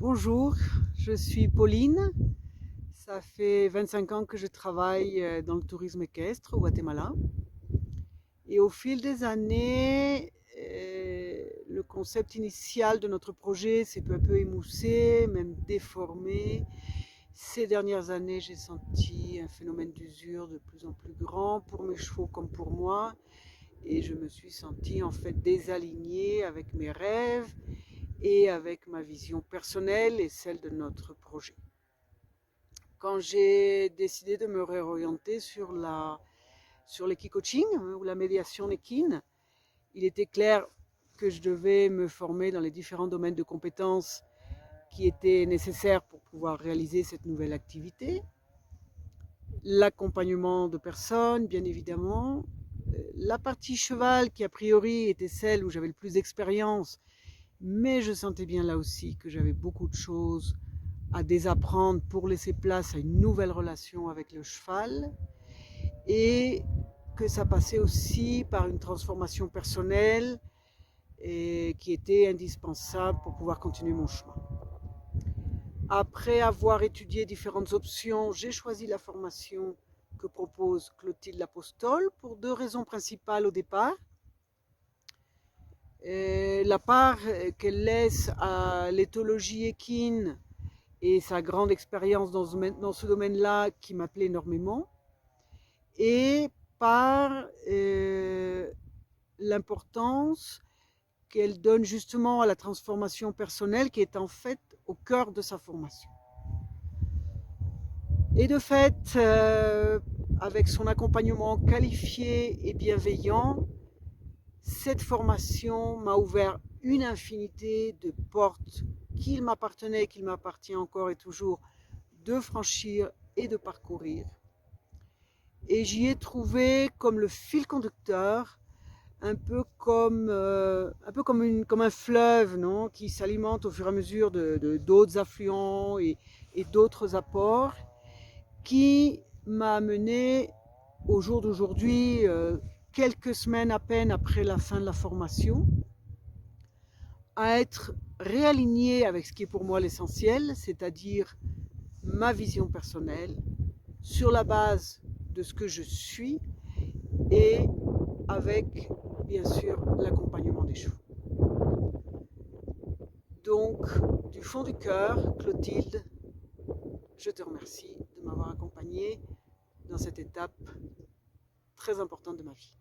Bonjour, je suis Pauline. Ça fait 25 ans que je travaille dans le tourisme équestre au Guatemala. Et au fil des années, le concept initial de notre projet s'est peu à peu émoussé, même déformé. Ces dernières années, j'ai senti un phénomène d'usure de plus en plus grand pour mes chevaux comme pour moi. Et je me suis sentie en fait désalignée avec mes rêves et avec ma vision personnelle et celle de notre projet. Quand j'ai décidé de me réorienter sur l'équicoaching ou la médiation équine, il était clair que je devais me former dans les différents domaines de compétences qui étaient nécessaires pour pouvoir réaliser cette nouvelle activité. L'accompagnement de personnes, bien évidemment. La partie cheval, qui a priori était celle où j'avais le plus d'expérience, mais je sentais bien là aussi que j'avais beaucoup de choses à désapprendre pour laisser place à une nouvelle relation avec le cheval, et que ça passait aussi par une transformation personnelle et qui était indispensable pour pouvoir continuer mon chemin. Après avoir étudié différentes options, j'ai choisi la formation que propose Clotilde Lapostole pour deux raisons principales au départ. La part qu'elle laisse à l'éthologie équine et sa grande expérience dans ce domaine-là qui m'appelait énormément, et par l'importance qu'elle donne justement à la transformation personnelle qui est en fait au cœur de sa formation. Et de fait, avec son accompagnement qualifié et bienveillant, cette formation m'a ouvert une infinité de portes qu'il m'appartenait, qu'il m'appartient encore et toujours de franchir et de parcourir. Et j'y ai trouvé comme le fil conducteur, un peu comme un fleuve, non, qui s'alimente au fur et à mesure d'autres affluents et d'autres apports, qui m'a amené au jour d'aujourd'hui, quelques semaines à peine après la fin de la formation, à être réaligné avec ce qui est pour moi l'essentiel, c'est-à-dire ma vision personnelle, sur la base de ce que je suis et avec, bien sûr, l'accompagnement des chevaux. Donc, du fond du cœur, Clotilde, je te remercie de m'avoir accompagnée dans cette étape très importante de ma vie.